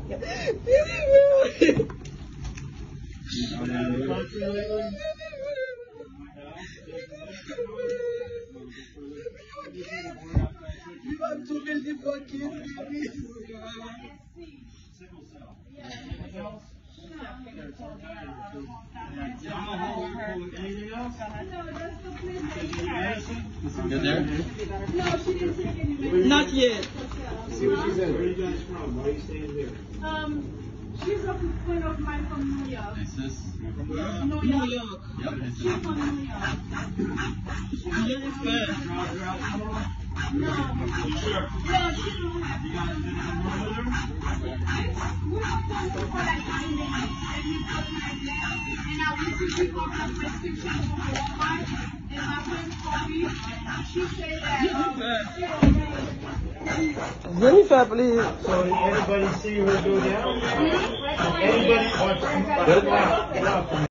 You have too many fucking babies. Anything else? You're there? No, she didn't take any medicine. Not yet. See what she said. Where are you guys from? Why are you staying here? She's a friend of mine from New York. Is this? New York. Yep, this She's from New York. Really fast. No. Sure. No, she don't have. You guys didn't have one with her? We're supposed to for like 9 days. And he told me like that. And I went to pick up her prescription from Walmart. And my friend called me. She said that Really fast, please. So anybody see her go down? Anybody?